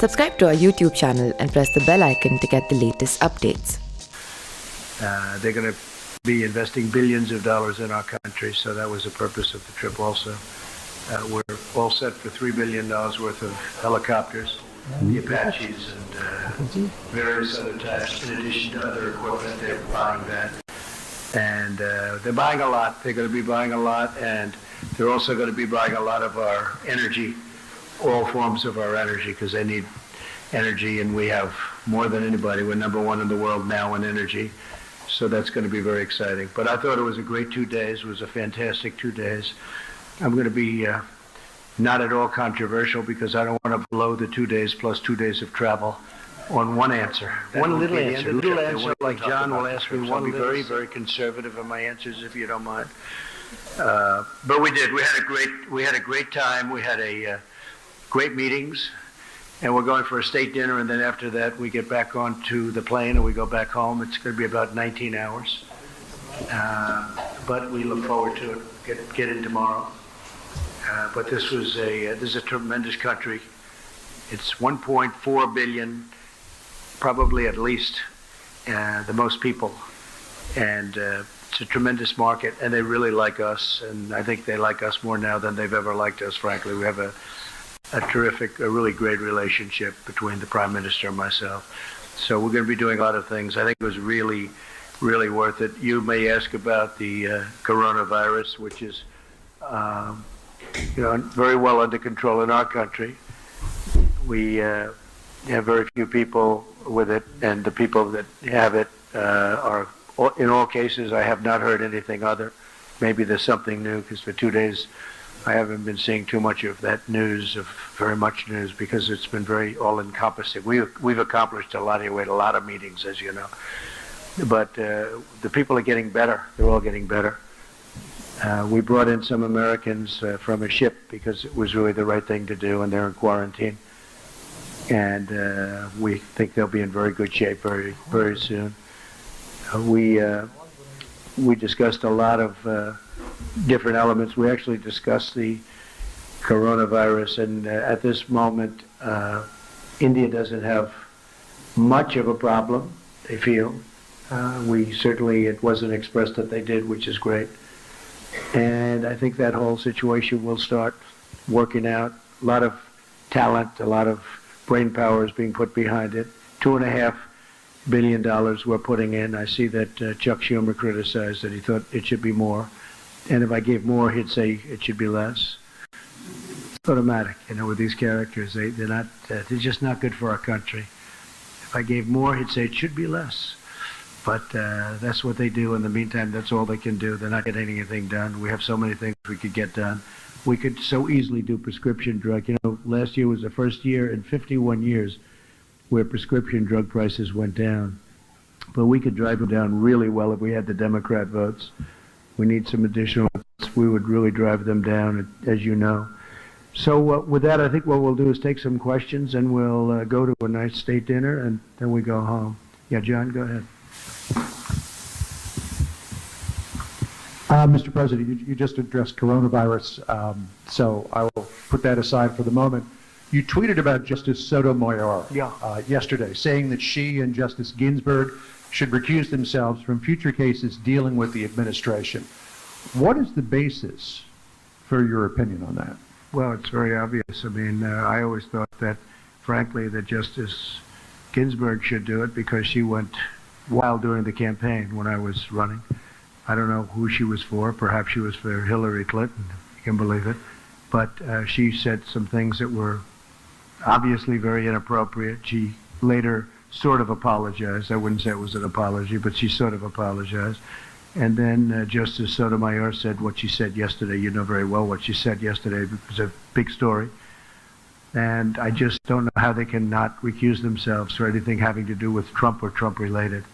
Subscribe to our YouTube channel and press the bell icon to get the latest updates. They're going to be investing billions of dollars in our country, so that was the purpose of the trip also. We're all set for $3 billion worth of helicopters, the Apaches, and various other types, in addition to other equipment. They're buying that. And they're buying a lot. They're going to be buying a lot, and they're also going to be buying a lot of our energy, all forms of our energy, because they need energy, and we have more than anybody. We're number one in the world now in energy. So that's going to be very exciting. But I thought it was a great 2 days. It was a fantastic 2 days. I'm going to be not at all controversial because I don't want to blow the 2 days plus 2 days of travel on one answer. One little answer, like John will ask me. I'll be very, very conservative in my answers, if you don't mind. But we did. We had a great time. We had great meetings. And we're going for a state dinner, and then after that we get back onto the plane and we go back home. It's going to be about 19 hours. But we look forward to it. Get in tomorrow. But this is a tremendous country. It's 1.4 billion, probably at least the most people. And it's a tremendous market, and they really like us. And I think they like us more now than they've ever liked us, frankly. We have a really great relationship between the Prime Minister and myself. So we're going to be doing a lot of things. I think it was really, really worth it. You may ask about the coronavirus, which is very well under control in our country. We have very few people with it, and the people that have it are, in all cases, I have not heard anything other. Maybe there's something new, because for 2 days I haven't been seeing too much of that news, of very much news, because it's been very all-encompassing. We've accomplished a lot here. We had a lot of meetings, as you know. But the people are getting better. They're all getting better. We brought in some Americans from a ship because it was really the right thing to do, and they're in quarantine. And we think they'll be in very good shape very, very soon. We discussed a lot of different elements. We actually discussed the coronavirus, and at this moment, India doesn't have much of a problem, they feel. It wasn't expressed that they did, which is great. And I think that whole situation will start working out. A lot of talent, a lot of brain power is being put behind it. $2.5 billion we're putting in. I see that Chuck Schumer criticized that he thought it should be more. And if I gave more, he'd say it should be less. It's automatic, with these characters. They're just not good for our country. If I gave more, he'd say it should be less. But that's what they do. In the meantime, that's all they can do. They're not getting anything done. We have so many things we could get done. We could so easily do prescription drug. Last year was the first year in 51 years where prescription drug prices went down. But we could drive them down really well if we had the Democrat votes. We need some additional votes. We would really drive them down, as you know. So with that, I think what we'll do is take some questions, and we'll go to a nice state dinner, and then we go home. Yeah, John, go ahead. Mr. President, you just addressed coronavirus, so I will put that aside for the moment. You tweeted about Justice Sotomayor yesterday, saying that she and Justice Ginsburg should recuse themselves from future cases dealing with the administration. What is the basis for your opinion on that? Well, it's very obvious. I mean, I always thought that, frankly, that Justice Ginsburg should do it because she went wild during the campaign when I was running. I don't know who she was for. Perhaps she was for Hillary Clinton, if you can believe it. But she said some things that were obviously very inappropriate. She later sort of apologized. I wouldn't say it was an apology, but she sort of apologized. And then Justice Sotomayor said what she said yesterday. You know very well what she said yesterday. It was a big story. And I just don't know how they can not recuse themselves for anything having to do with Trump or Trump-related.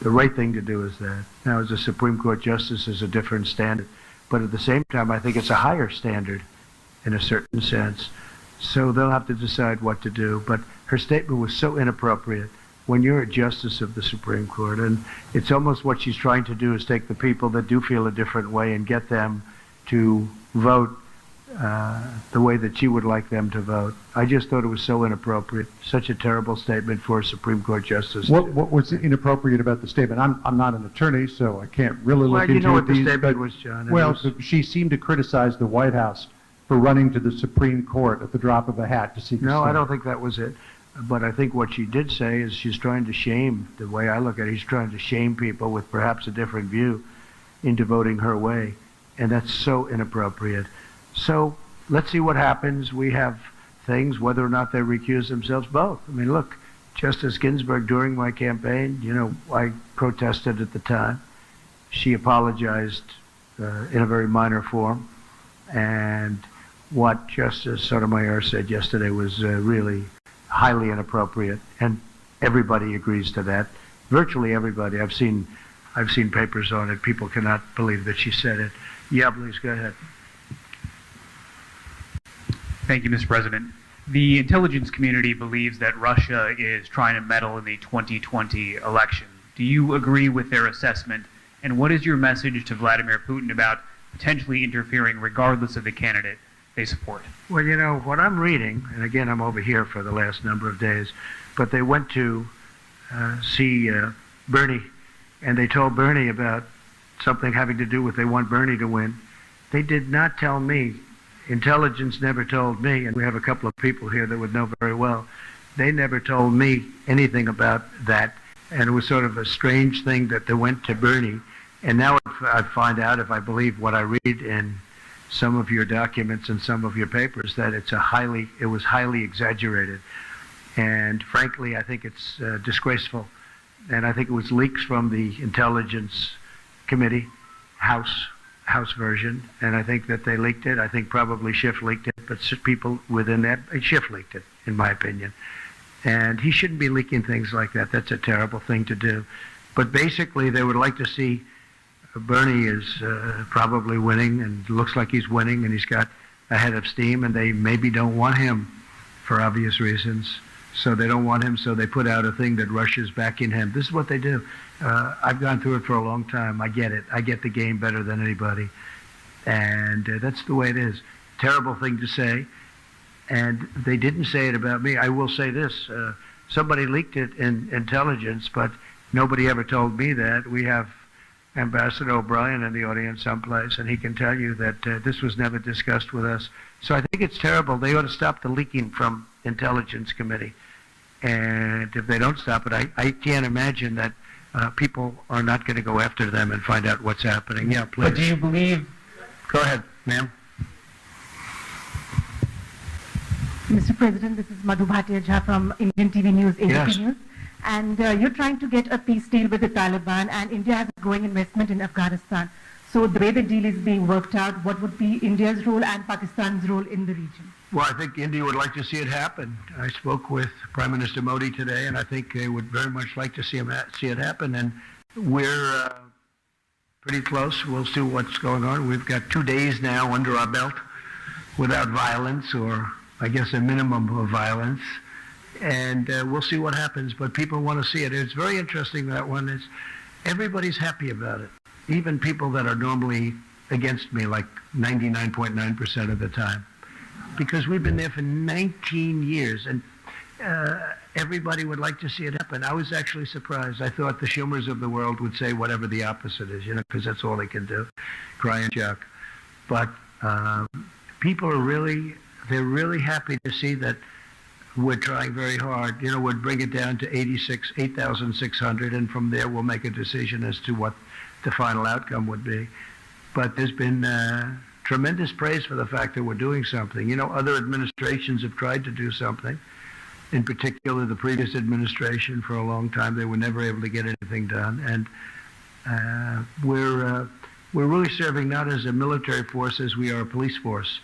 The right thing to do is that. Now, as a Supreme Court justice, is a different standard. But at the same time, I think it's a higher standard in a certain sense. So they'll have to decide what to do. But her statement was so inappropriate when you're a justice of the Supreme Court. And it's almost what she's trying to do is take the people that do feel a different way and get them to vote the way that she would like them to vote. I just thought it was so inappropriate, such a terrible statement for a Supreme Court justice. What was inappropriate about the statement? I'm not an attorney, so I can't really look into it. Well, you know what the statement was, John. Well, she seemed to criticize the White House for running to the Supreme Court at the drop of a hat to seek a No, stay. I don't think that was it. But I think what she did say is she's trying to shame, the way I look at it, she's trying to shame people with perhaps a different view into voting her way. And that's so inappropriate. So let's see what happens. We have things, whether or not they recuse themselves, both. I mean, look, Justice Ginsburg, during my campaign, you know, I protested at the time. She apologized in a very minor form. And what Justice Sotomayor said yesterday was really highly inappropriate. And everybody agrees to that. Virtually everybody. I've seen papers on it. People cannot believe that she said it. Yeah, please, go ahead. Thank you, Mr. President. The intelligence community believes that Russia is trying to meddle in the 2020 election. Do you agree with their assessment? And what is your message to Vladimir Putin about potentially interfering regardless of the candidate they support? Well, you know, what I'm reading, and again, I'm over here for the last number of days, but they went to see Bernie, and they told Bernie about something having to do with they want Bernie to win. They did not tell me. Intelligence never told me, and we have a couple of people here that would know very well. They never told me anything about that, and it was sort of a strange thing that they went to Bernie. And now I find out, if I believe what I read in some of your documents and some of your papers, that it was highly exaggerated. And frankly, I think it's disgraceful. And I think it was leaks from the Intelligence Committee, House version, and I think that they leaked it. I think probably Schiff leaked it, but people within that, Schiff leaked it, in my opinion. And he shouldn't be leaking things like that. That's a terrible thing to do. But basically, they would like to see Bernie is probably winning, and looks like he's winning, and he's got a head of steam, and they maybe don't want him for obvious reasons. So they don't want him, so they put out a thing that Russia's backing him. This is what they do. I've gone through it for a long time. I get it. I get the game better than anybody. And that's the way it is. Terrible thing to say. And they didn't say it about me. I will say this. Somebody leaked it in intelligence, but nobody ever told me that. We have Ambassador O'Brien in the audience someplace, and he can tell you that this was never discussed with us. So I think it's terrible. They ought to stop the leaking from Intelligence Committee. And if they don't stop it, I can't imagine that people are not going to go after them and find out what's happening. Yeah, please. But do you believe... Go ahead, ma'am. Mr. President, this is Madhu Bhatia Jha from Indian TV News, ABC Yes. News. And you're trying to get a peace deal with the Taliban, and India has a growing investment in Afghanistan. So the way the deal is being worked out, what would be India's role and Pakistan's role in the region? Well, I think India would like to see it happen. I spoke with Prime Minister Modi today, and I think they would very much like to see it happen. And we're pretty close. We'll see what's going on. We've got 2 days now under our belt without violence, or I guess a minimum of violence. And we'll see what happens. But people want to see it. It's very interesting, that one. Is everybody's happy about it. Even people that are normally against me, like 99.9% of the time. Because we've been there for 19 years, and everybody would like to see it happen. I was actually surprised. I thought the Schumers of the world would say whatever the opposite is, because that's all they can do, cry and chuck. But people are they're really happy to see that we're trying very hard. We'd bring it down to 8,600, and from there we'll make a decision as to what the final outcome would be. But there's been tremendous praise for the fact that we're doing something. Other administrations have tried to do something. In particular, the previous administration, for a long time, they were never able to get anything done. And we're really serving not as a military force as we are a police force.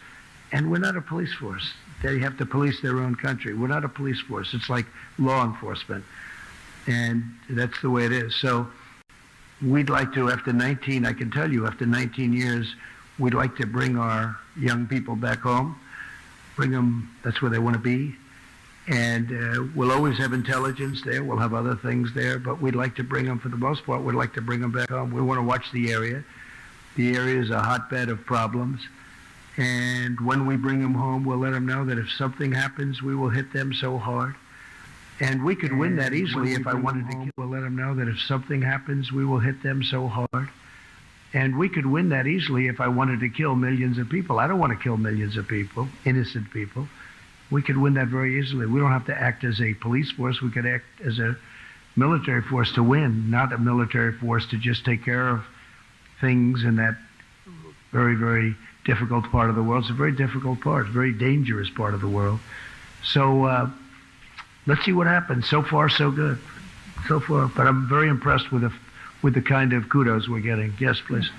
And we're not a police force. They have to police their own country. We're not a police force. It's like law enforcement. And that's the way it is. So we'd like to, after 19 years, we'd like to bring our young people back home, bring them, that's where they want to be. And we'll always have intelligence there. We'll have other things there, but we'd like to bring them, for the most part, we'd like to bring them back home. We want to watch the area. The area is a hotbed of problems. And when we bring them home, we'll let them know that if something happens, we will hit them so hard. And we could win that easily if I wanted to kill. We'll let them know that if something happens, we will hit them so hard. And we could win that easily if I wanted to kill millions of people. I don't want to kill millions of people, innocent people. We could win that very easily. We don't have to act as a police force. We could act as a military force to win, not a military force to just take care of things in that very, very difficult part of the world. It's a very difficult part, very dangerous part of the world. So let's see what happens. So far, so good. So far, but I'm very impressed with the kind of kudos we're getting. Yes, please.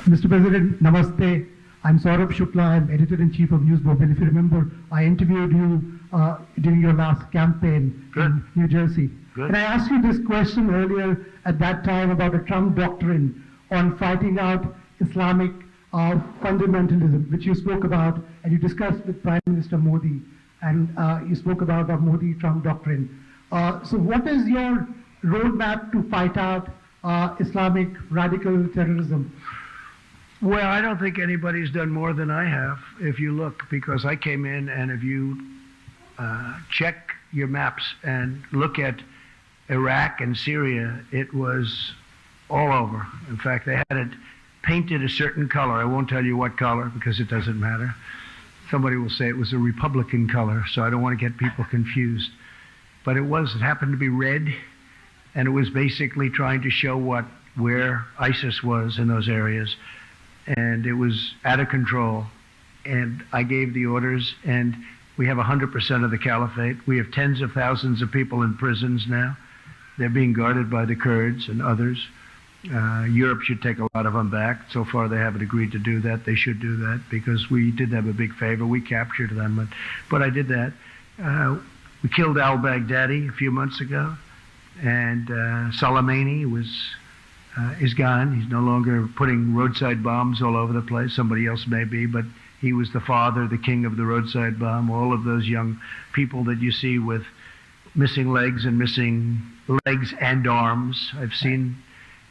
Mr. President, namaste. I'm Saurabh Shukla. I'm editor-in-chief of Newsbook. If you remember, I interviewed you during your last campaign in New Jersey. Good. And I asked you this question earlier at that time about the Trump doctrine on fighting out Islamic fundamentalism, which you spoke about, and you discussed with Prime Minister Modi, and you spoke about the Modi-Trump doctrine. So what is your roadmap to fight out Islamic radical terrorism? Well, I don't think anybody's done more than I have, if you look, because I came in, and if you check your maps and look at Iraq and Syria, it was all over. In fact, they had it painted a certain color. I won't tell you what color because it doesn't matter. Somebody will say it was a Republican color, so I don't want to get people confused. But it happened to be red, and it was basically trying to show where ISIS was in those areas. And it was out of control. And I gave the orders, and we have 100% of the caliphate. We have tens of thousands of people in prisons now. They're being guarded by the Kurds and others. Europe should take a lot of them back. So far, they haven't agreed to do that. They should do that because we did them a big favor. We captured them, but I did that. We killed al-Baghdadi a few months ago, and Soleimani is gone. He's no longer putting roadside bombs all over the place. Somebody else may be, but he was the father, the king of the roadside bomb. All of those young people that you see with missing legs and arms. I've seen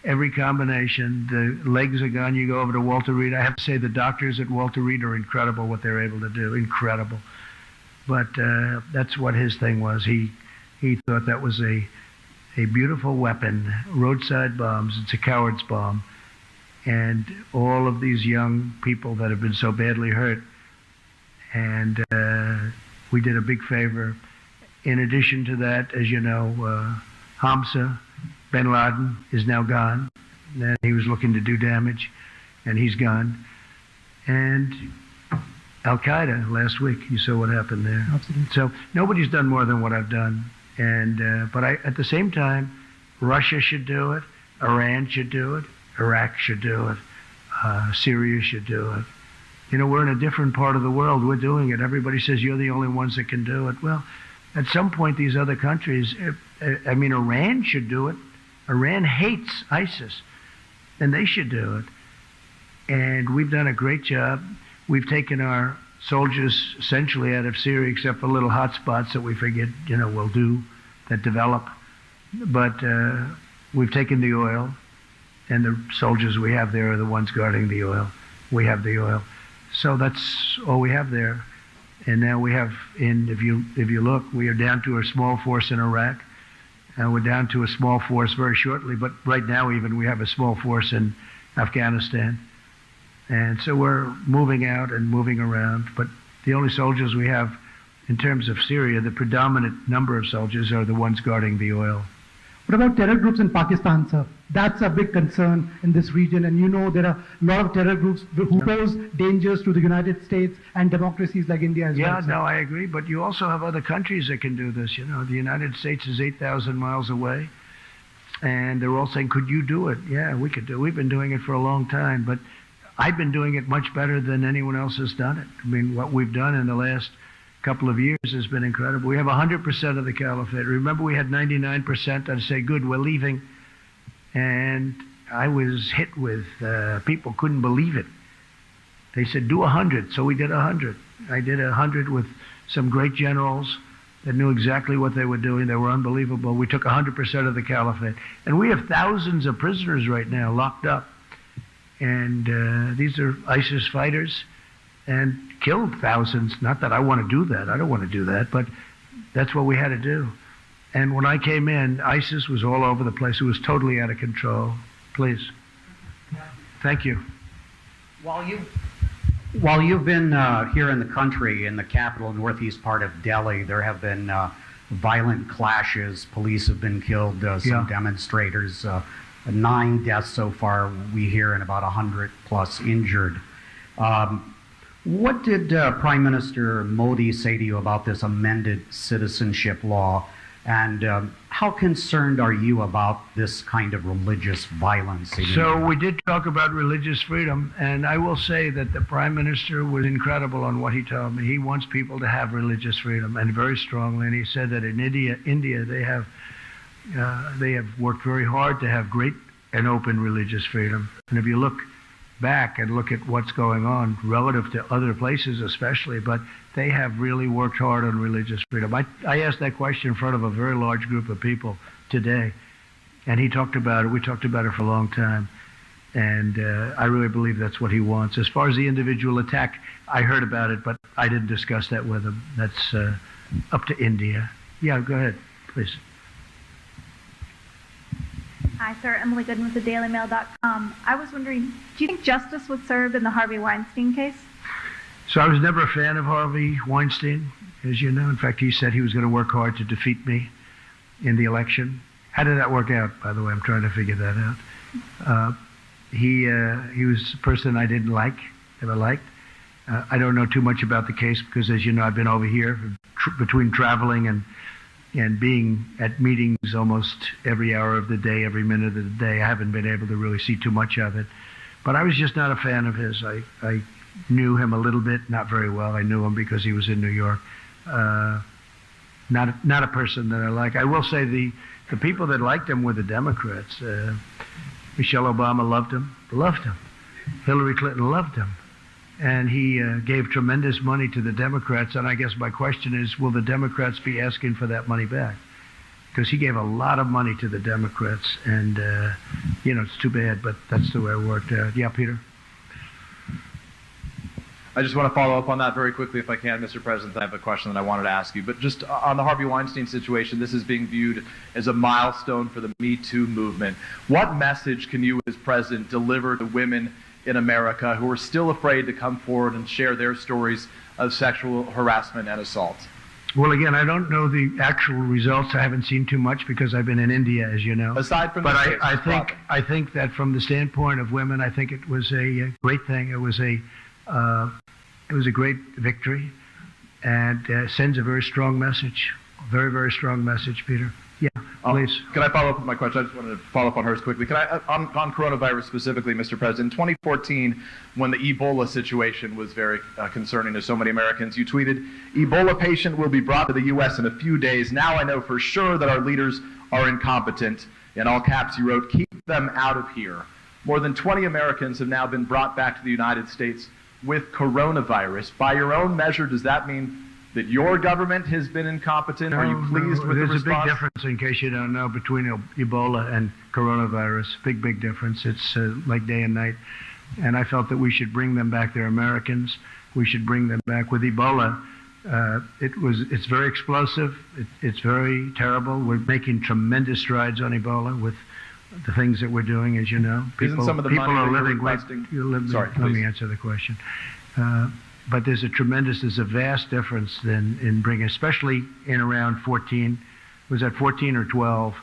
every combination. The legs are gone. You go over to Walter Reed. I have to say the doctors at Walter Reed are incredible what they're able to do. Incredible. But that's what his thing was. He thought that was a beautiful weapon, roadside bombs. It's a coward's bomb. And all of these young people that have been so badly hurt. And we did a big favor. In addition to that, as you know, Hamza bin Laden is now gone. And he was looking to do damage, and he's gone. And Al-Qaeda last week, you saw what happened there. Absolutely. So nobody's done more than what I've done. And but at the same time, Russia should do it, Iran should do it, Iraq should do it, Syria should do it. You know, we're in a different part of the world. We're doing it. Everybody says you're the only ones that can do it. Well, at some point, these other countries, Iran should do it. Iran hates ISIS, and they should do it. And we've done a great job. We've taken our soldiers essentially out of Syria, except for little hot spots that we figured, we'll do, that develop. But we've taken the oil, and the soldiers we have there are the ones guarding the oil. We have the oil. So that's all we have there. And now we have, if you look, we are down to a small force in Iraq, and we're down to a small force very shortly, but right now even we have a small force in Afghanistan. And so we're moving out and moving around, but the only soldiers we have in terms of Syria, the predominant number of soldiers are the ones guarding the oil. What about terror groups in Pakistan, sir? That's a big concern in this region, and there are a lot of terror groups who pose dangers to the United States and democracies like India as well. Yeah, no, I agree, but you also have other countries that can do this. The United States is 8,000 miles away, and they're all saying, could you do it? Yeah, we could do it. We've been doing it for a long time, but I've been doing it much better than anyone else has done it. I mean, what we've done in the last couple of years has been incredible. We have 100% of the caliphate. Remember, we had 99%. I'd say, good, we're leaving. And I was hit with, people couldn't believe it. They said, do 100. So we did 100. I did 100 with some great generals that knew exactly what they were doing. They were unbelievable. We took 100% of the caliphate. And we have thousands of prisoners right now locked up. And these are ISIS fighters and killed thousands. Not that I want to do that. I don't want to do that, but that's what we had to do. And when I came in, ISIS was all over the place. It was totally out of control. Please. Thank you. While you've been here in the country, in the capital, northeast part of Delhi, there have been violent clashes. Police have been killed, some demonstrators, 9 deaths so far, we hear, and about 100 plus injured. What did Prime Minister Modi say to you about this amended citizenship law? And how concerned are you about this kind of religious violence? So we did talk about religious freedom, and I will say that the Prime Minister was incredible on what he told me. He wants people to have religious freedom, and very strongly. And he said that in India they have worked very hard to have great and open religious freedom. And if you look back and look at what's going on relative to other places especially, but they have really worked hard on religious freedom. I asked that question in front of a very large group of people today, and he talked about it. We talked about it for a long time, and I really believe that's what he wants. As far as the individual attack, I heard about it, but I didn't discuss that with him. That's up to India. Yeah, go ahead, please. Hi, sir. Emily Goodman with thedailymail.com. I was wondering, do you think justice was served in the Harvey Weinstein case? So I was never a fan of Harvey Weinstein, as you know. In fact, he said he was going to work hard to defeat me in the election. How did that work out, by the way? I'm trying to figure that out. He was a person I didn't never liked. I don't know too much about the case because, as you know, I've been over here between traveling and being at meetings almost every hour of the day, every minute of the day. I haven't been able to really see too much of it. But I was just not a fan of his. I knew him a little bit, not very well. I knew him because he was in New York. Not a person that I like. I will say the people that liked him were the Democrats. Michelle Obama loved him. Hillary Clinton loved him. And he gave tremendous money to the Democrats. And I guess my question is, will the Democrats be asking for that money back? Because he gave a lot of money to the Democrats. And, it's too bad, but that's the way it worked out. Yeah, Peter? I just want to follow up on that very quickly, if I can, Mr. President. I have a question that I wanted to ask you. But just on the Harvey Weinstein situation, this is being viewed as a milestone for the Me Too movement. What message can you, as president, deliver to women in America who are still afraid to come forward and share their stories of sexual harassment and assault? Well, again, I don't know the actual results. I haven't seen too much because I've been in India, as you know. Aside from but I think that from the standpoint of women, I think it was a great thing. It was a great victory, and sends a very strong message. Very, very strong message, Peter. Yeah, please. Can I follow up with my question? I just wanted to follow up on hers quickly. Can I, on coronavirus specifically, Mr. President, in 2014, when the Ebola situation was very concerning to so many Americans, you tweeted, "Ebola patient will be brought to the U.S. in a few days. Now I know for sure that our leaders are incompetent." In all caps, you wrote, "Keep them out of here." More than 20 Americans have now been brought back to the United States with coronavirus. By your own measure, does that mean that your government has been incompetent? Are you pleased with the response? There's a big difference, in case you don't know, between Ebola and coronavirus. Big difference. It's like day and night. And I felt that we should bring them back. They're Americans. We should bring them back. With Ebola, it's very explosive. It's very terrible. We're making tremendous strides on Ebola with the things that we're doing, as you know. Isn't some of the money are that living Sorry, let me answer the question. But there's a vast difference in bringing, especially in around 14, was that 14 or 12,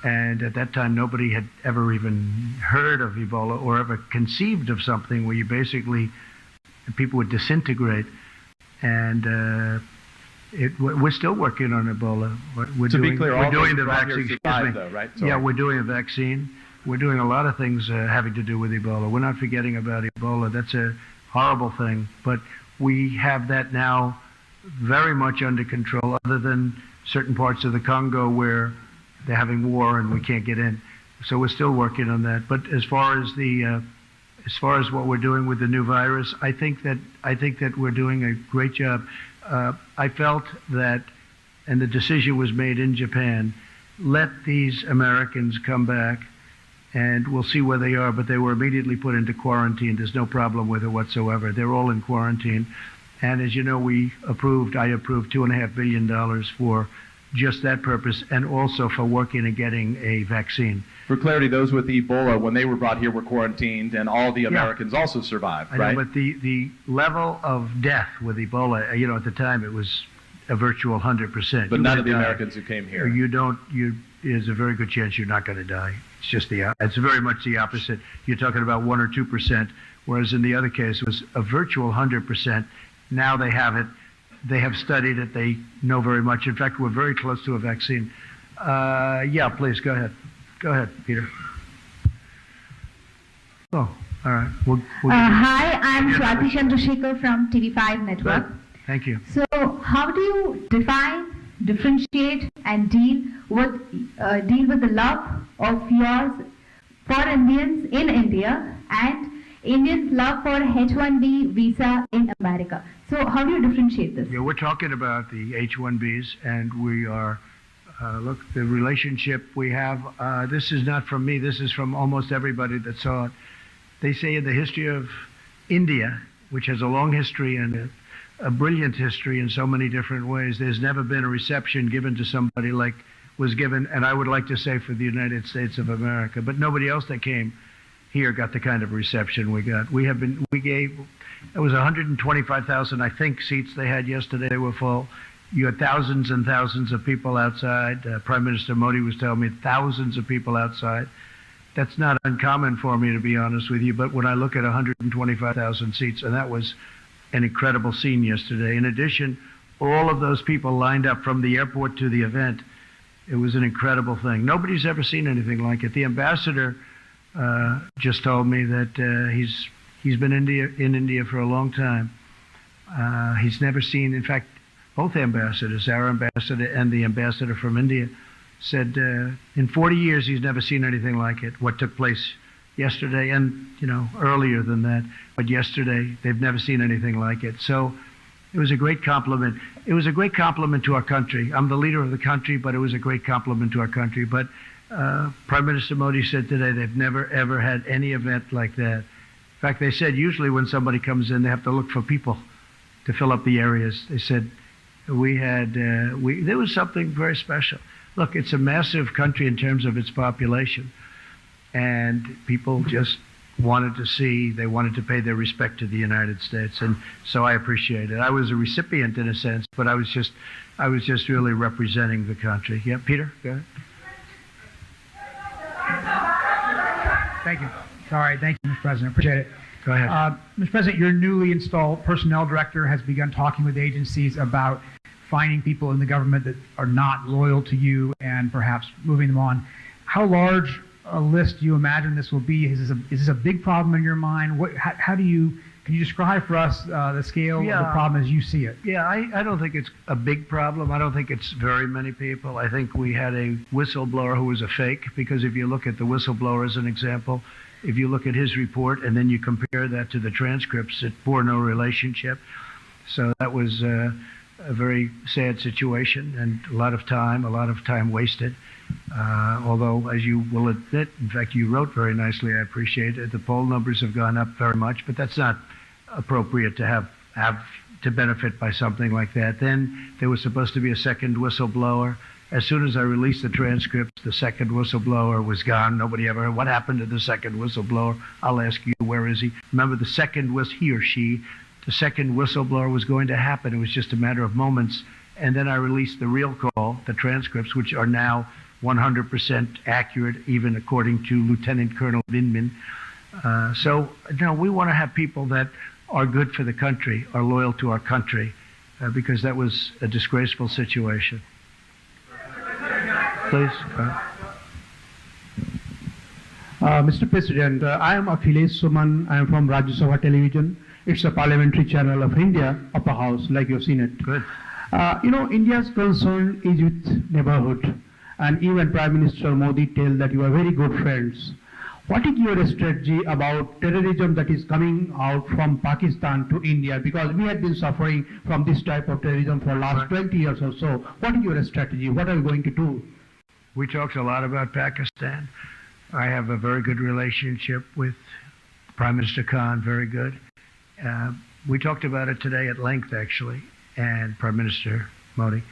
and at that time nobody had ever even heard of Ebola or ever conceived of something where you basically, people would disintegrate, and we're still working on Ebola. We're doing the vaccine. Survived, though, right? Sorry. Yeah, we're doing a vaccine. We're doing a lot of things having to do with Ebola. We're not forgetting about Ebola. That's a horrible thing, but we have that now very much under control, other than certain parts of the Congo where they're having war and we can't get in. So we're still working on that. But as far as what we're doing with the new virus, I think that we're doing a great job. I felt that, and the decision was made in Japan, let these Americans come back and we'll see where they are, but they were immediately put into quarantine. There's no problem with it whatsoever. They're all in quarantine. And as you know, I approved $2.5 billion for just that purpose, and also for working and getting a vaccine. For clarity, those with Ebola, when they were brought here, were quarantined, and all the Americans also survived, I know, right? but the level of death with Ebola, at the time it was a virtual 100%. But none of the Americans who came here. There's a very good chance you're not going to die. It's just it's very much the opposite. You're talking about 1 or 2%, whereas in the other case it was a virtual 100%. Now they have it. They have studied it. They know very much. In fact, we're very close to a vaccine. Yeah, please, go ahead. Go ahead, Peter. Oh, all right. Hi, I'm Swati Chandrasekhar from TV5 Network. Good. Thank you. So, how do you define, differentiate, and deal with the love of yours for Indians in India and Indians' love for H-1B visa in America? So how do you differentiate this? Yeah, we're talking about the H-1Bs, and we are, look, the relationship we have, this is not from me, this is from almost everybody that saw it. They say in the history of India, which has a long history and a brilliant history in so many different ways, there's never been a reception given to somebody like was given, and I would like to say for the United States of America, but nobody else that came here got the kind of reception we got. It was 125,000, I think, seats they had yesterday. They were full. You had thousands and thousands of people outside. Prime Minister Modi was telling me thousands of people outside. That's not uncommon for me, to be honest with you, but when I look at 125,000 seats, and that was an incredible scene yesterday. In addition, all of those people lined up from the airport to the event. It was an incredible thing. Nobody's ever seen anything like it. The ambassador just told me that he's been in India for a long time. He's never seen, in fact, both ambassadors, our ambassador and the ambassador from India, said in 40 years he's never seen anything like it, what took place yesterday and, earlier than that. But yesterday, they've never seen anything like it. So it was a great compliment. It was a great compliment to our country. I'm the leader of the country, but it was a great compliment to our country. But Prime Minister Modi said today they've never, ever had any event like that. In fact, they said usually when somebody comes in, they have to look for people to fill up the areas. They said there was something very special. Look, it's a massive country in terms of its population, and people just wanted to pay their respect to the United States, and so I appreciate it. I was a recipient in a sense, but I was just really representing the country. Yeah, Peter, go ahead. Thank you. Sorry, thank you, Mr. President. Appreciate it. Go ahead. Mr. President, your newly installed personnel director has begun talking with agencies about finding people in the government that are not loyal to you and perhaps moving them on. How large a list do you imagine this will be? Is this a big problem in your mind? Can you describe for us the scale of the problem as you see it? Yeah, I don't think it's a big problem. I don't think it's very many people. I think we had a whistleblower who was a fake, because if you look at the whistleblower as an example, if you look at his report and then you compare that to the transcripts, it bore no relationship. So that was a very sad situation, and a lot of time wasted. Although, as you will admit, in fact, you wrote very nicely, I appreciate it, the poll numbers have gone up very much, but that's not appropriate to have to benefit by something like that. Then there was supposed to be a second whistleblower. As soon as I released the transcripts, the second whistleblower was gone. Nobody ever heard what happened to the second whistleblower. I'll ask you, where is he? Remember, he or she, the second whistleblower was going to happen. It was just a matter of moments. And then I released the real call, the transcripts, which are now 100% accurate, even according to Lieutenant Colonel Vindman. So, we want to have people that are good for the country, are loyal to our country, because that was a disgraceful situation. Please. Mr. President, I am Akhilesh Suman. I am from Rajya Sabha Television. It's a parliamentary channel of India, upper house, like you've seen it. Good. India's concern is with neighborhood, and even Prime Minister Modi tells that you are very good friends. What is your strategy about terrorism that is coming out from Pakistan to India? Because we have been suffering from this type of terrorism for the last 20 years or so. What is your strategy? What are you going to do? We talked a lot about Pakistan. I have a very good relationship with Prime Minister Khan, very good. We talked about it today at length, actually, and Prime Minister Modi.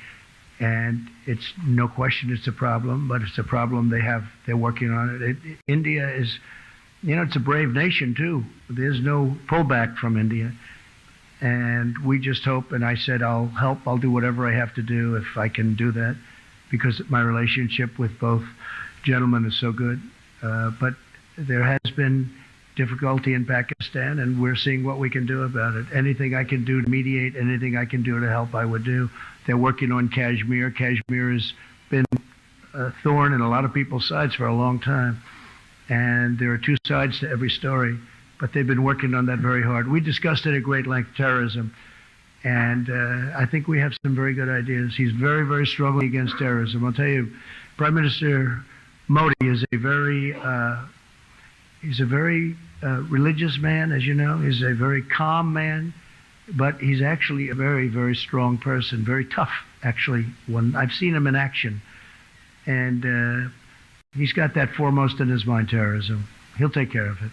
And it's no question it's a problem, but it's a problem they're working on it. India is, it's a brave nation too. There's no pullback from India. And we just hope, and I said I'll help, I'll do whatever I have to do if I can do that, because my relationship with both gentlemen is so good. But there has been difficulty in Pakistan, and we're seeing what we can do about it. Anything I can do to mediate, anything I can do to help, I would do. They're working on Kashmir. Kashmir has been a thorn in a lot of people's sides for a long time. And there are two sides to every story, but they've been working on that very hard. We discussed it at great length, terrorism. And I think we have some very good ideas. He's very, very strongly against terrorism. I'll tell you, Prime Minister Modi is a very religious man, as you know. He's a very calm man, but he's actually a very, very strong person, very tough, actually. When I've seen him in action, and he's got that foremost in his mind, terrorism. He'll take care of it.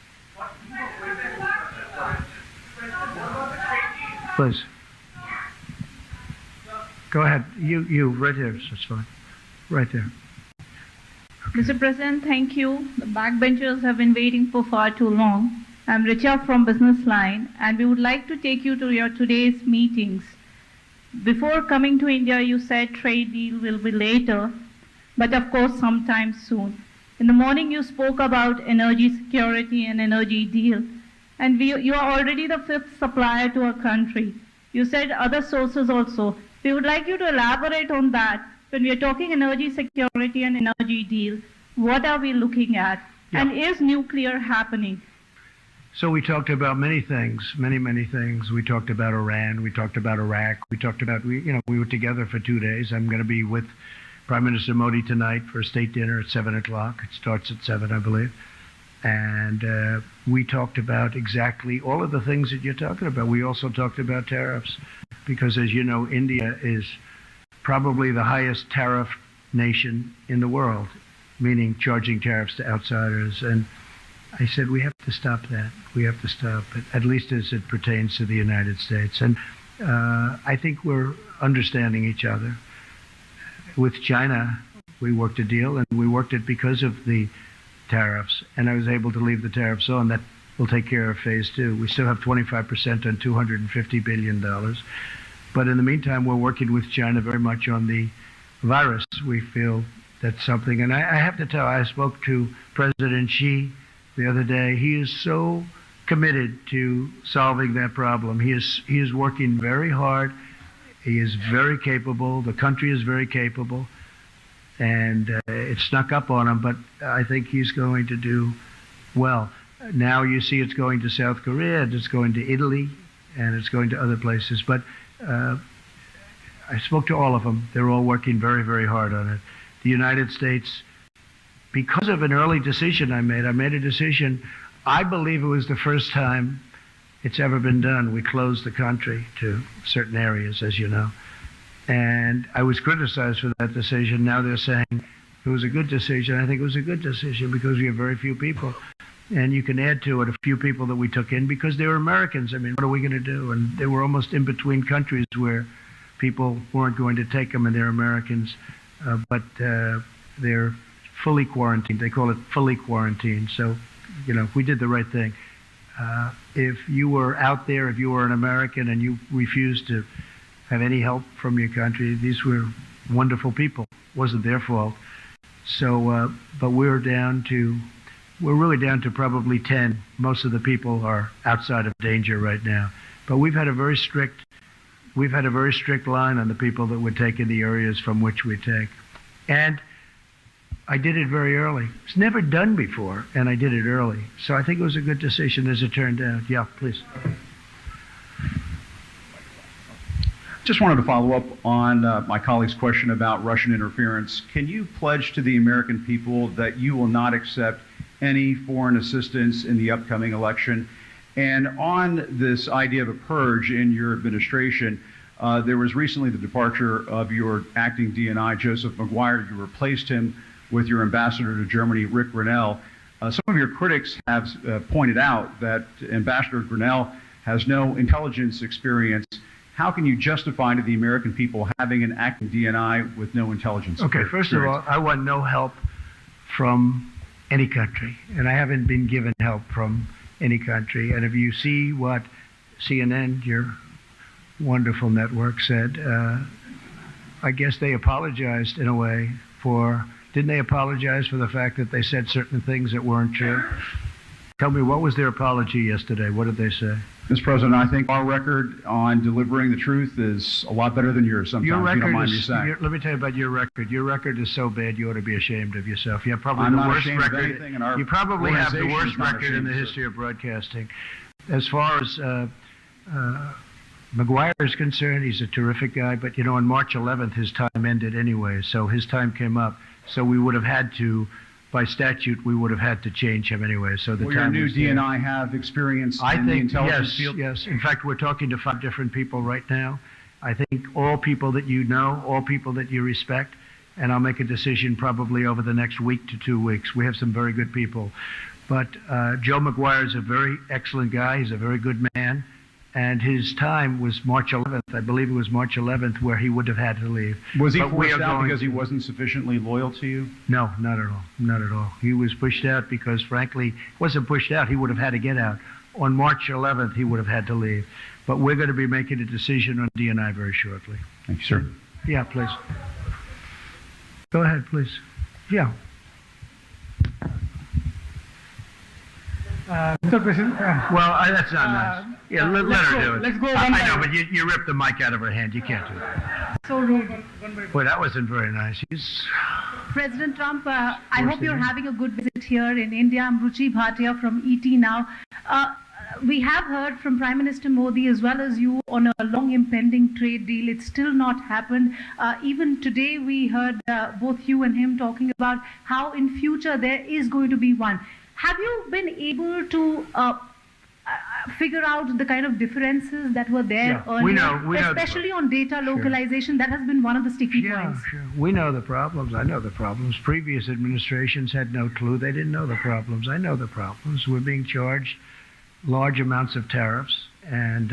Please. Go ahead. You, right here. That's fine. Right there. Mr. President, thank you. The backbenchers have been waiting for far too long. I'm Richa from Business Line, and we would like to take you to your today's meetings. Before coming to India, you said trade deal will be later, but of course sometime soon. In the morning, you spoke about energy security and energy deal, and you are already the 5th supplier to our country. You said other sources also. We would like you to elaborate on that. When we are talking energy security and energy deal, what are we looking at? Yeah. And is nuclear happening? So we talked about many things, many things. We talked about Iran. We talked about Iraq. We talked about, we were together for 2 days. I'm going to be with Prime Minister Modi tonight for a state dinner at 7 o'clock. It starts at 7, I believe. And we talked about exactly all of the things that you're talking about. We also talked about tariffs because, as you know, India is probably the highest tariff nation in the world, meaning charging tariffs to outsiders. And I said, we have to stop that. We have to stop it, at least as it pertains to the United States. And I think we're understanding each other. With China, we worked a deal, and we worked it because of the tariffs. And I was able to leave the tariffs on. That will take care of phase 2. We still have 25% on $250 billion. But in the meantime, we're working with China very much on the virus. We feel that's something. And I have to tell, I spoke to President Xi the other day. He is so committed to solving that problem. He is working very hard. He is very capable. The country is very capable. And it snuck up on him, but I think he's going to do well. Now you see it's going to South Korea, and it's going to Italy, and it's going to other places. But I spoke to all of them. They're all working very, very hard on it. The United States, because of an early decision I made a decision. I believe it was the first time it's ever been done. We closed the country to certain areas, as you know. And I was criticized for that decision. Now they're saying it was a good decision. I think it was a good decision because we have very few people. And you can add to it a few people that we took in because they were Americans. I mean, what are we going to do? And they were almost in between countries where people weren't going to take them, and they're Americans. But they're fully quarantined. They call it fully quarantined. So, we did the right thing. If you were out there, if you were an American and you refused to have any help from your country, these were wonderful people. It wasn't their fault. So, but we're really down to probably 10. Most of the people are outside of danger right now. But we've had a very strict line on the people that would take in the areas from which we take. And I did it very early. It's never done before, and I did it early. So I think it was a good decision as it turned out. Yeah, please. Just wanted to follow up on my colleague's question about Russian interference. Can you pledge to the American people that you will not accept any foreign assistance in the upcoming election? And on this idea of a purge in your administration, there was recently the departure of your acting DNI, Joseph McGuire. You replaced him with your ambassador to Germany, Rick Grenell. Some of your critics have pointed out that Ambassador Grinnell has no intelligence experience. How can you justify to the American people having an acting DNI with no intelligence Okay, experience? first of all, I want no help from any country, and I haven't been given help from any country. And if you see what CNN, your wonderful network, said, I guess they apologized in a way for, didn't they apologize for the fact that they said certain things that weren't true? Tell me, what was their apology yesterday? What did they say? Mr. President, I think our record on delivering the truth is a lot better than yours sometimes. Your if you don't record mind me is, saying. let me tell you about your record. Your record is so bad you ought to be ashamed of yourself. You have probably I'm the not worst ashamed of record. anything, and our You probably have the organization worst is not record in the ashamed, history of broadcasting. As far as McGuire is concerned, he's a terrific guy, but you know, on March 11th, his time ended anyway, so his time came up. So we would have had to, by statute, we would have had to change him anyway. So the Will your time new was there. DNI have experience I in the think, intelligence yes, field? yes. In fact, we're talking to 5 different people right now. I think all people that you know, all people that you respect, and I'll make a decision probably over the next week to 2 weeks. We have some very good people. But Joe McGuire is a very excellent guy. He's a very good man. And his time was March 11th. I believe it was March 11th where he would have had to leave. Was he But we forced are out going because he to- wasn't sufficiently loyal to you? No, not at all. Not at all. He was pushed out because, frankly, wasn't pushed out. He would have had to get out. On March 11th, he would have had to leave. But we're going to be making a decision on DNI very shortly. Thank you, sir. Yeah, please. Go ahead, please. Yeah. Mr. President, Well, that's not nice. Yeah, let her do it. let's go one I by know, one. but you ripped the mic out of her hand. You can't do that. so rude. One by one. Boy, that wasn't very nice. He's... President Trump, I hope you're having a good visit here in India. I'm Ruchi Bhatia from ET Now. We have heard from Prime Minister Modi as well as you on a long impending trade deal. It's still not happened. Even today we heard both you and him talking about how in future there is going to be one. Have you been able to figure out the kind of differences that were there Yeah, earlier, we know the especially on data localization? That has been one of the sticky points. Sure. We know the problems. I know the problems. Previous administrations had no clue. They didn't know the problems. I know the problems. We're being charged large amounts of tariffs, and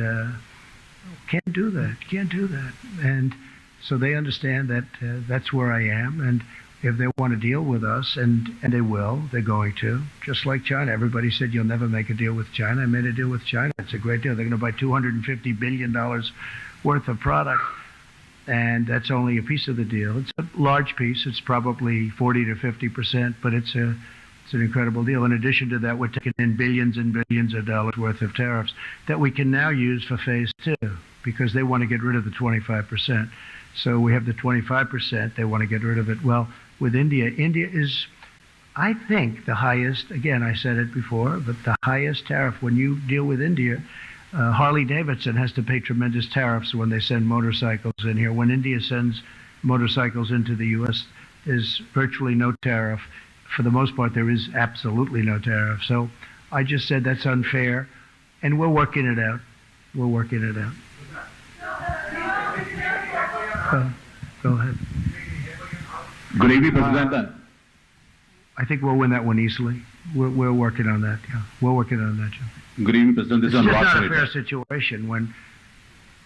can't do that. Can't do that. And so they understand that that's where I am. And if they want to deal with us, and they will, they're going to, just like China. Everybody said you'll never make a deal with China. I made a deal with China. It's a great deal. They're going to buy $250 billion worth of product, and that's only a piece of the deal. It's a large piece. It's probably 40 to 50%, but it's an incredible deal. In addition to that, we're taking in billions and billions of dollars worth of tariffs that we can now use for phase 2, because they want to get rid of the 25%. So we have the 25%. They want to get rid of it. Well, with India is, I think, the highest, again, I said it before, but the highest tariff. When you deal with India, Harley Davidson has to pay tremendous tariffs when they send motorcycles in here. When India sends motorcycles into the U.S., there's virtually no tariff. For the most part, there is absolutely no tariff. So I just said that's unfair, and we're working it out. We're working it out. Go ahead. Good evening, President. I think we'll win that one easily. We're working on that. Yeah, we're working on that. Yeah. Good evening, President. This It's is just Anurag not a fair Sarita. situation when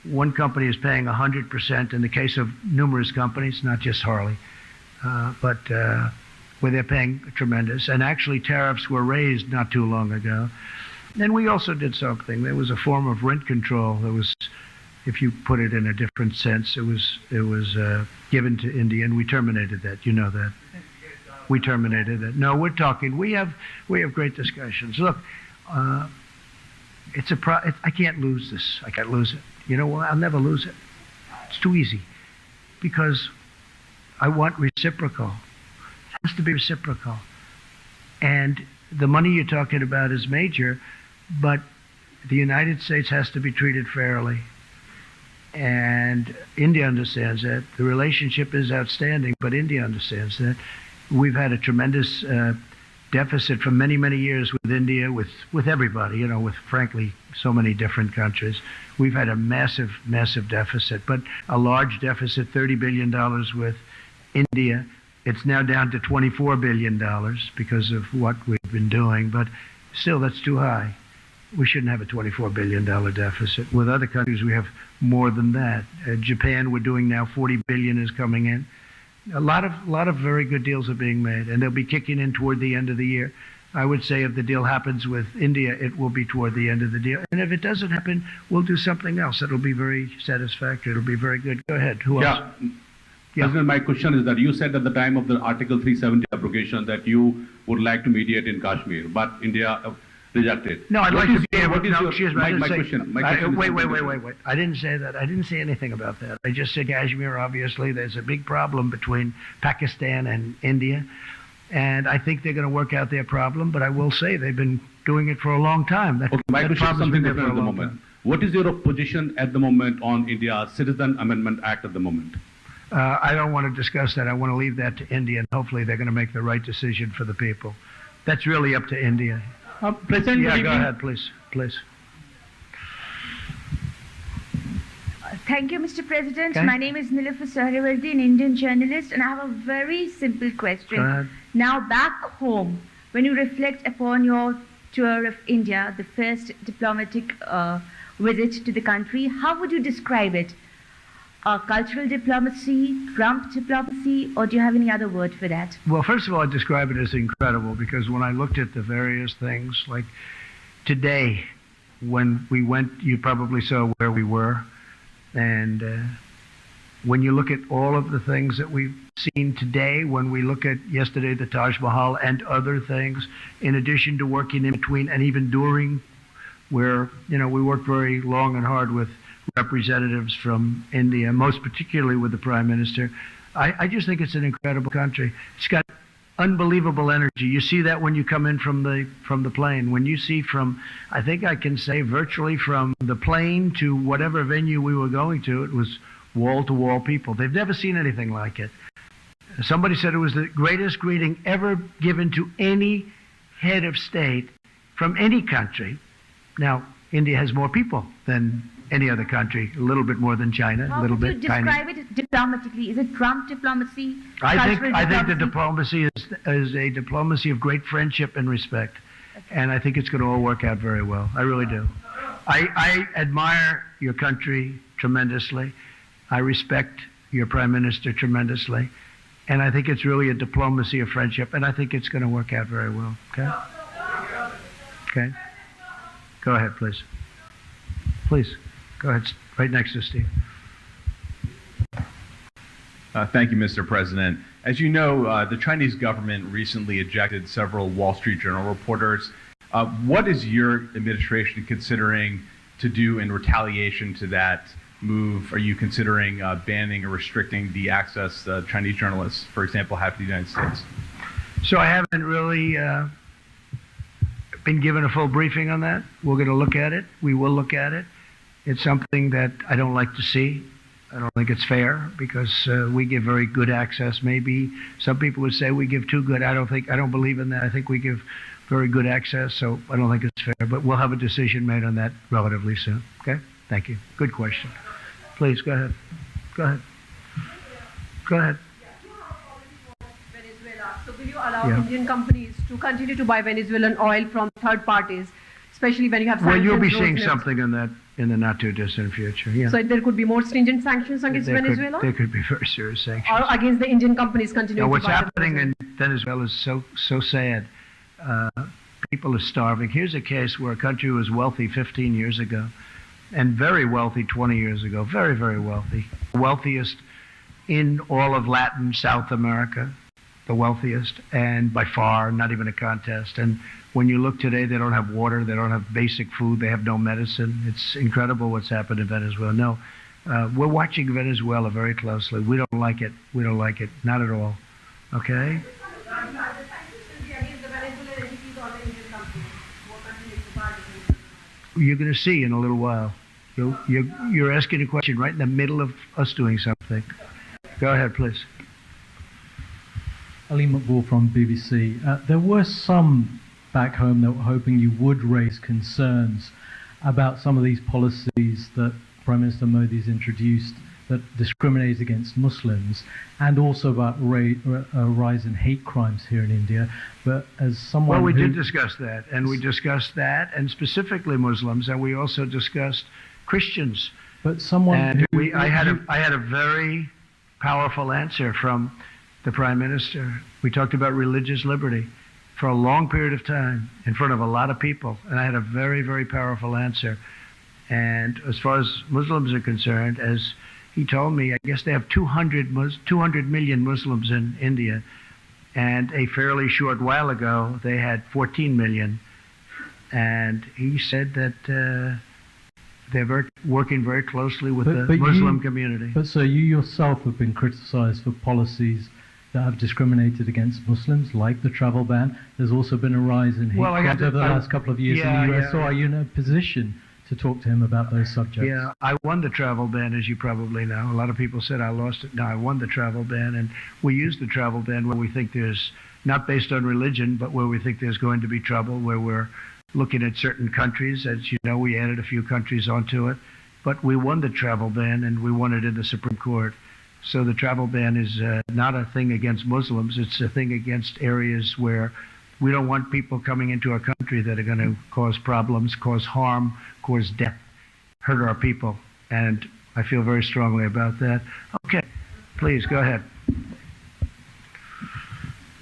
one company is paying 100% in the case of numerous companies, not just Harley, but where they're paying tremendous. And actually, tariffs were raised not too long ago. And we also did something. There was a form of rent control. There was, if you put it in a different sense, it was given to India, and we terminated that. You know that. We terminated it. No, we're talking. We have great discussions. Look, it's I can't lose this. I can't lose it. You know what? I'll never lose it. It's too easy, because I want reciprocal. It has to be reciprocal. And the money you're talking about is major, but the United States has to be treated fairly. And India understands that. The relationship is outstanding, but India understands that. We've had a tremendous deficit for many, many years with India, with everybody, you know, with, frankly, so many different countries. We've had a massive, massive deficit, but a large deficit, $30 billion with India. It's now down to $24 billion because of what we've we've been doing, but still that's too high. We shouldn't have a $24 billion deficit. With other countries, we have more than that. Japan, we're doing now $40 billion is coming in. A lot of very good deals are being made, and they'll be kicking in toward the end of the year. I would say if the deal happens with India, it will be toward the end of the deal. And if it doesn't happen, we'll do something else. It'll be very satisfactory. It'll be very good. Go ahead. Who else? Yeah. President, my question is that you said at the time of the Article 370 abrogation that you would like to mediate in Kashmir, but India rejected. No, I'd like to be able to. Excuse me. My question. Wait. I didn't say that. I didn't say anything about that. I just said Kashmir, obviously, there's a big problem between Pakistan and India. And I think they're going to work out their problem, but I will say they've been doing it for a long time. My question is something different at the moment. What is your position at the moment on India's Citizenship Amendment Act at the moment? I don't want to discuss that. I want to leave that to India, and hopefully they're going to make the right decision for the people. That's really up to India. President, yeah, go ahead, please. Thank you, Mr. President. My name is Nilufar Sahrawardi, an Indian journalist, and I have a very simple question. Go ahead. Now, back home, when you reflect upon your tour of India, the first diplomatic visit to the country, how would you describe it? Cultural diplomacy, Trump diplomacy, or do you have any other word for that? Well, first of all, I'd describe it as incredible because when I looked at the various things, like today, when we went, you probably saw where we were. And when you look at all of the things that we've seen today, when we look at yesterday, the Taj Mahal and other things, in addition to working in between and even during, where, we worked very long and hard with representatives from India, most particularly with the Prime Minister. I just think it's an incredible country. It's got unbelievable energy. You see that when you come in from the plane. When you see from, I think I can say virtually from the plane to whatever venue we were going to, it was wall-to-wall people. They've never seen anything like it. Somebody said it was the greatest greeting ever given to any head of state from any country. Now, India has more people than any other country, a little bit more than China, a little bit tiny. How would you describe it diplomatically? Is it Trump diplomacy? I think the diplomacy is a diplomacy of great friendship and respect. Okay. And I think it's going to all work out very well. I really do. I admire your country tremendously. I respect your Prime Minister tremendously. And I think it's really a diplomacy of friendship. And I think it's going to work out very well. Okay? Okay? Go ahead, please. Please. Go ahead, right next to Steve. Thank you, Mr. President. As you know, the Chinese government recently ejected several Wall Street Journal reporters. What is your administration considering to do in retaliation to that move? Are you considering banning or restricting the access Chinese journalists, for example, have to the United States? So I haven't really been given a full briefing on that. We're going to look at it. We will look at it. It's something that I don't like to see. I don't think it's fair because we give very good access. Maybe some people would say we give too good. I don't believe in that. I think we give very good access, so I don't think it's fair. But we'll have a decision made on that relatively soon. Okay? Thank you. Good question. Please, go ahead. Go ahead. Go ahead. Venezuela. So will you allow Indian companies to continue to buy Venezuelan oil from third parties, especially when you have sanctions? Well, you'll be seeing something on that in the not too distant future. Yeah. So there could be more stringent sanctions against Venezuela? There could be very serious sanctions. Or against the Indian companies continuing to buy. What's happening in Venezuela is so sad. People are starving. Here's a case where a country was wealthy 15 years ago and very wealthy 20 years ago. Very, very wealthy. Wealthiest in all of Latin South America. The wealthiest, and by far, not even a contest. And when you look today, they don't have water, they don't have basic food, they have no medicine. It's incredible what's happened in Venezuela. No, we're watching Venezuela very closely. We don't like it. We don't like it. Not at all. Okay? You're going to see in a little while. You're asking a question right in the middle of us doing something. Go ahead, please. Ali Maqbool from BBC. There were some back home that were hoping you would raise concerns about some of these policies that Prime Minister Modi's introduced that discriminates against Muslims, and also about a rise in hate crimes here in India. But as someone well, we did discuss that, and we discussed that, and specifically Muslims, and we also discussed Christians. But someone and I had a very powerful answer from the Prime Minister. We talked about religious liberty for a long period of time in front of a lot of people, and I had a very, very powerful answer. And as far as Muslims are concerned, as he told me, I guess they have 200 million Muslims in India, and a fairly short while ago they had 14 million. And he said that they're working very closely with the Muslim community. But so you yourself have been criticized for policies that have discriminated against Muslims, like the travel ban. There's also been a rise in hate crimes over the last couple of years in the US. So are you in a position to talk to him about those subjects? Yeah, I won the travel ban, as you probably know. A lot of people said I lost it. No, I won the travel ban, and we use the travel ban when we think there's, not based on religion, but where we think there's going to be trouble, where we're looking at certain countries. As you know, we added a few countries onto it, but we won the travel ban, and we won it in the Supreme Court. So the travel ban is not a thing against Muslims. It's a thing against areas where we don't want people coming into our country that are going to cause problems, cause harm, cause death, hurt our people. And I feel very strongly about that. Okay, please go ahead.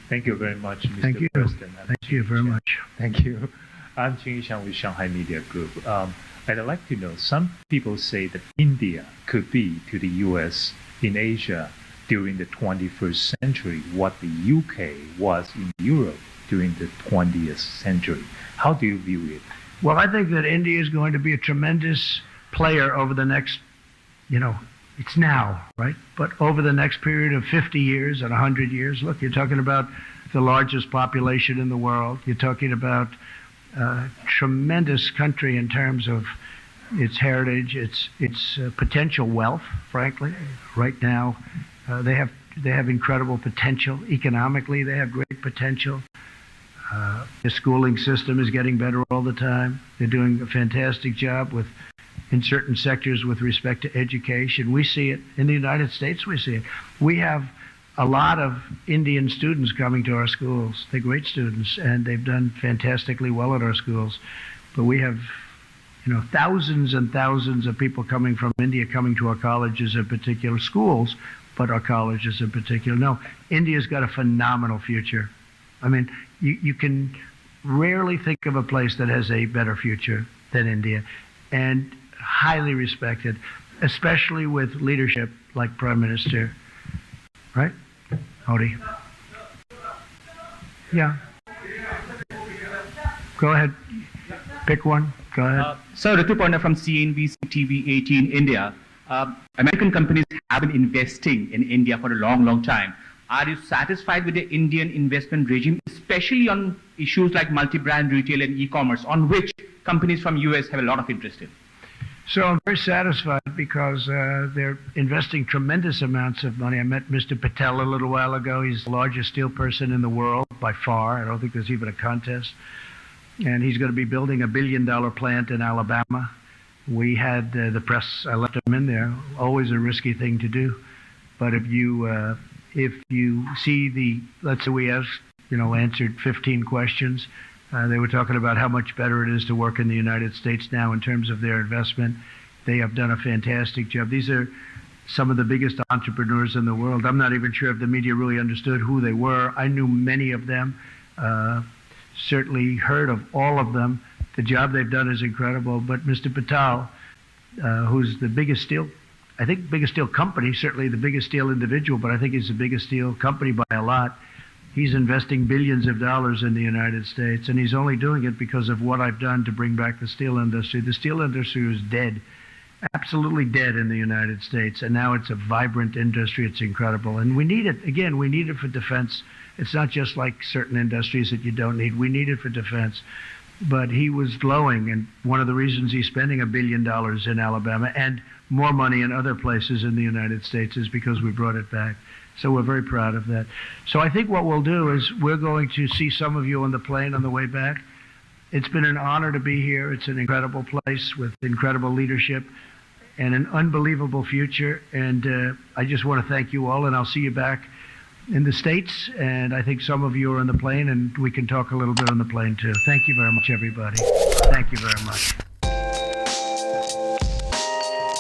Thank you very much, Mr. President. Thank you very much. Thank you. I'm Jing Xiang with Shanghai Media Group. I'd like to know, some people say that India could be to the U.S. in Asia during the 21st century what the UK was in Europe during the 20th century. How do you view it? Well, I think that India is going to be a tremendous player over the next, it's now, right? But over the next period of 50 years and 100 years, look, you're talking about the largest population in the world. You're talking about a tremendous country in terms of its heritage, its potential wealth, frankly. Right now, they have incredible potential. Economically, they have great potential. The schooling system is getting better all the time. They're doing a fantastic job in certain sectors with respect to education. We see it in the United States. We see it. We have a lot of Indian students coming to our schools. They're great students, and they've done fantastically well at our schools. But we have, thousands and thousands of people coming from India coming to our colleges in particular, schools, but our colleges in particular. No, India's got a phenomenal future. I mean, you can rarely think of a place that has a better future than India, and highly respected, especially with leadership like Prime Minister, right? Modi. Yeah. Go ahead. Pick one. Go ahead. So, Ritu Panda from CNBC TV 18 India. American companies have been investing in India for a long, long time. Are you satisfied with the Indian investment regime, especially on issues like multi-brand retail and e-commerce, on which companies from US have a lot of interest in? So I'm very satisfied because they're investing tremendous amounts of money. I met Mr. Patel a little while ago. He's the largest steel person in the world by far. I don't think there's even a contest. And he's going to be building $1 billion plant in Alabama. We had the press, I left him in there, always a risky thing to do. But if you see let's say we asked, answered 15 questions, they were talking about how much better it is to work in the United States now in terms of their investment. They have done a fantastic job. These are some of the biggest entrepreneurs in the world. I'm not even sure if the media really understood who they were. I knew many of them, certainly heard of all of them. The job they've done is incredible. But Mr. Patel, who's the biggest steel company, certainly the biggest steel individual, but I think he's the biggest steel company by a lot. He's investing billions of dollars in the United States, and he's only doing it because of what I've done to bring back the steel industry. The steel industry is dead, absolutely dead in the United States, and now it's a vibrant industry. It's incredible, and we need it. Again, we need it for defense. It's not just like certain industries that you don't need. We need it for defense. But he was glowing, and one of the reasons he's spending $1 billion in Alabama and more money in other places in the United States is because we brought it back. So we're very proud of that. So I think what we'll do is we're going to see some of you on the plane on the way back. It's been an honor to be here. It's an incredible place with incredible leadership. and an unbelievable future. And I just want to thank you all, and I'll see you back in the States. And I think some of you are on the plane, and we can talk a little bit on the plane too. Thank you very much, everybody. Thank you very much.